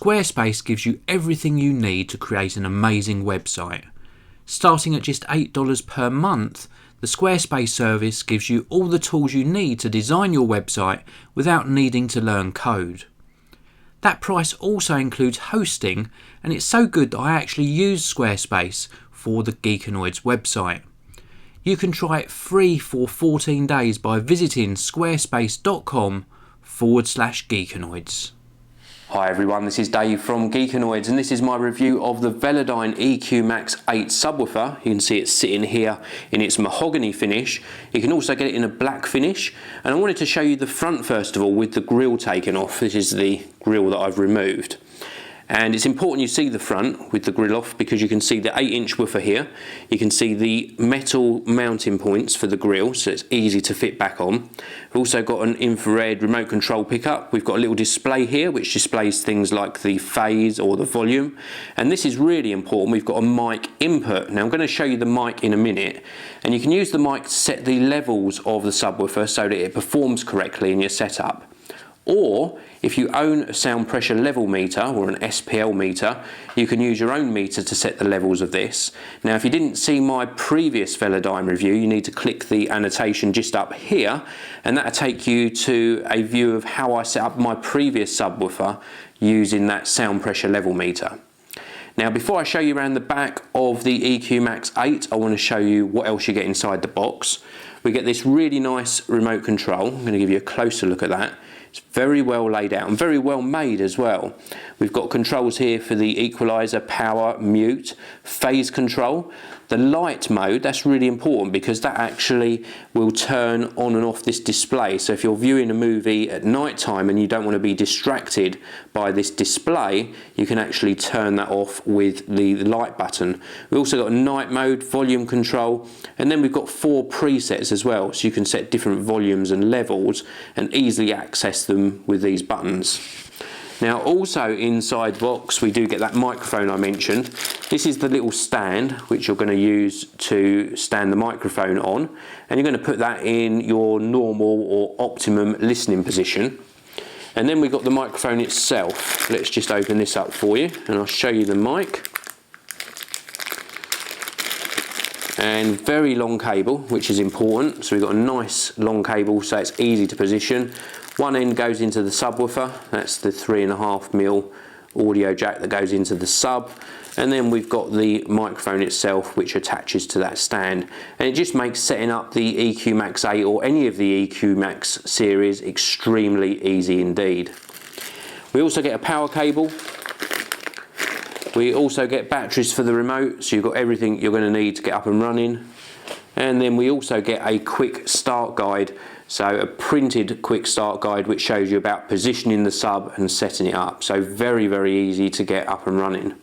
Squarespace gives you everything you need to create an amazing website. Starting at just $8 per month, the Squarespace service gives you all the tools you need to design your website without needing to learn code. That price also includes hosting, and it's so good that I actually use Squarespace for the Geekanoids website. You can try it free for 14 days by visiting squarespace.com/Geekanoids. Hi everyone, this is Dave from Geekanoids, and this is my review of the Velodyne EQ Max 8 subwoofer. You can see it sitting here in its mahogany finish. You can also get it in a black finish, and I wanted to show you the front first of all with the grille taken off. This is the grille that I've removed. And it's important you see the front with the grille off because you can see the 8-inch woofer here. You can see the metal mounting points for the grille, so it's easy to fit back on. We've also got an infrared remote control pickup. We've got a little display here which displays things like the phase or the volume. And this is really important, we've got a mic input. Now I'm going to show you the mic in a minute. And you can use the mic to set the levels of the subwoofer so that it performs correctly in your setup. Or if you own a sound pressure level meter or an SPL meter, you can use your own meter to set the levels of this. Now if you didn't see my previous Velodyne review, you need to click the annotation just up here, and that'll take you to a view of how I set up my previous subwoofer using that sound pressure level meter. Now before I show you around the back of the EQ Max 8, I want to show you what else you get inside the box. We get this really nice remote control. I'm going to give you a closer look at that. It's very well laid out and very well made as well. We've got controls here for the equalizer, power, mute, phase control. The light mode, that's really important because that actually will turn on and off this display. So if you're viewing a movie at night time and you don't want to be distracted by this display, you can actually turn that off with the light button. We've also got a night mode, volume control, and then we've got 4 presets as well, so you can set different volumes and levels and easily access them with these buttons. Now also inside the box we do get that microphone I mentioned. This is the little stand which you're going to use to stand the microphone on, and you're going to put that in your normal or optimum listening position. And then we've got the microphone itself. Let's just open this up for you and I'll show you the mic. And very long cable, which is important. So we've got a nice long cable so it's easy to position. One end goes into the subwoofer, that's the 3.5mm audio jack that goes into the sub, and then we've got the microphone itself which attaches to that stand, and it just makes setting up the EQ Max 8 or any of the EQ Max series extremely easy indeed. We also get a power cable. We also get batteries for the remote, so you've got everything you're going to need to get up and running. And then we also get a quick start guide, so a printed quick start guide which shows you about positioning the sub and setting it up. So very, very easy to get up and running.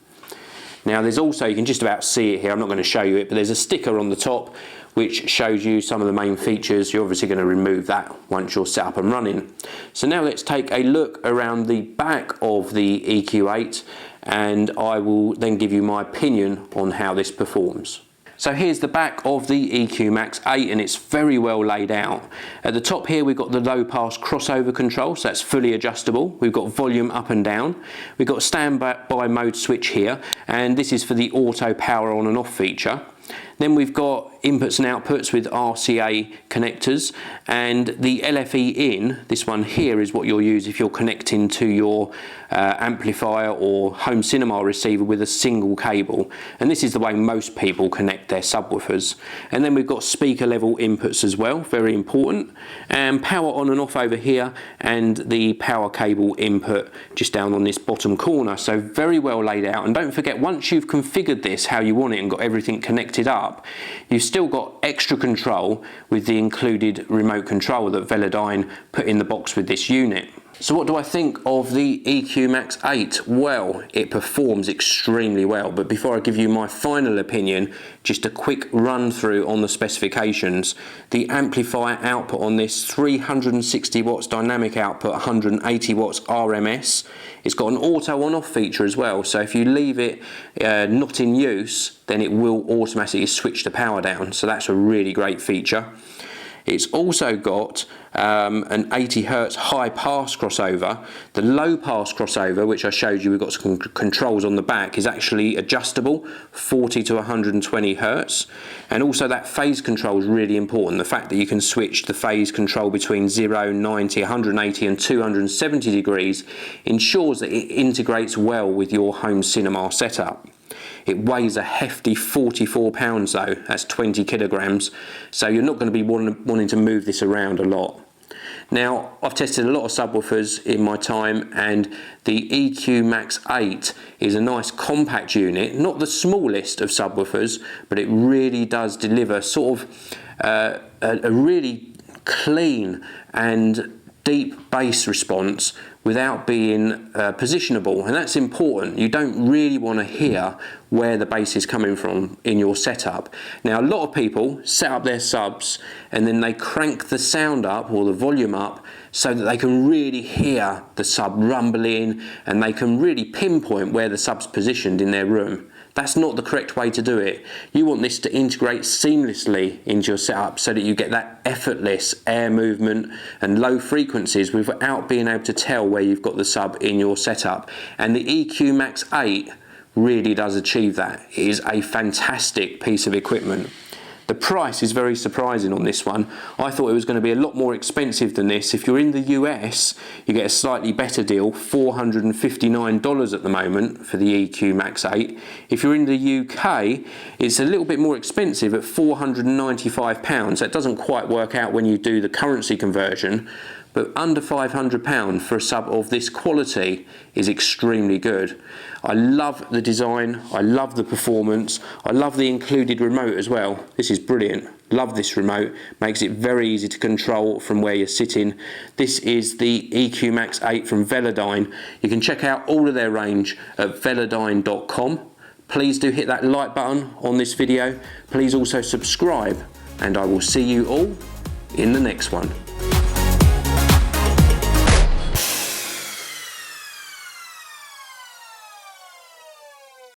Now there's also, you can just about see it here, I'm not going to show you it, but there's a sticker on the top which shows you some of the main features. You're obviously going to remove that once you're set up and running. So now let's take a look around the back of the EQ8 and I will then give you my opinion on how this performs. So here's the back of the EQ Max 8 and it's very well laid out. At the top here we've got the low pass crossover control, so that's fully adjustable. We've got volume up and down. We've got a standby mode switch here, and this is for the auto power on and off feature. Then we've got inputs and outputs with RCA connectors, and the LFE in, this one here, is what you'll use if you're connecting to your amplifier or home cinema receiver with a single cable, and this is the way most people connect their subwoofers. And then we've got speaker level inputs as well, very important, and power on and off over here, and the power cable input just down on this bottom corner. So very well laid out, and don't forget, once you've configured this how you want it and got everything connected up, you've still got extra control with the included remote control that Velodyne put in the box with this unit. So what do I think of the EQ Max 8? Well, it performs extremely well, but before I give you my final opinion, just a quick run through on the specifications. The amplifier output on this, 360 watts dynamic output, 180 watts RMS. It's got an auto on-off feature as well, so if you leave it not in use, then it will automatically switch the power down, so that's a really great feature. It's also got an 80 Hz high pass crossover. The low pass crossover, which I showed you, we've got some controls on the back, is actually adjustable, 40 to 120 Hz. And also that phase control is really important. The fact that you can switch the phase control between 0, 90, 180 and 270 degrees ensures that it integrates well with your home cinema setup. It weighs a hefty 44 pounds though, that's 20 kilograms, so you're not going to be wanting to move this around a lot. Now, I've tested a lot of subwoofers in my time, and the EQ Max 8 is a nice compact unit, not the smallest of subwoofers, but it really does deliver sort of a really clean and deep bass response without being positionable, and that's important. You don't really want to hear where the bass is coming from in your setup. Now, a lot of people set up their subs and then they crank the sound up or the volume up so that they can really hear the sub rumbling and they can really pinpoint where the sub's positioned in their room. That's not the correct way to do it. You want this to integrate seamlessly into your setup so that you get that effortless air movement and low frequencies without being able to tell where you've got the sub in your setup. And the EQ Max 8 really does achieve that. It is a fantastic piece of equipment. The price is very surprising on this one. I thought it was going to be a lot more expensive than this. If you're in the US, you get a slightly better deal, $459 at the moment for the EQ Max 8. If you're in the UK, it's a little bit more expensive at £495. That doesn't quite work out when you do the currency conversion, but under £500 for a sub of this quality is extremely good. I love the design, I love the performance, I love the included remote as well. This is brilliant. Love this remote, makes it very easy to control from where you're sitting. This is the EQ Max 8 from Velodyne. You can check out all of their range at velodyne.com. Please do hit that like button on this video. Please also subscribe, and I will see you all in the next one.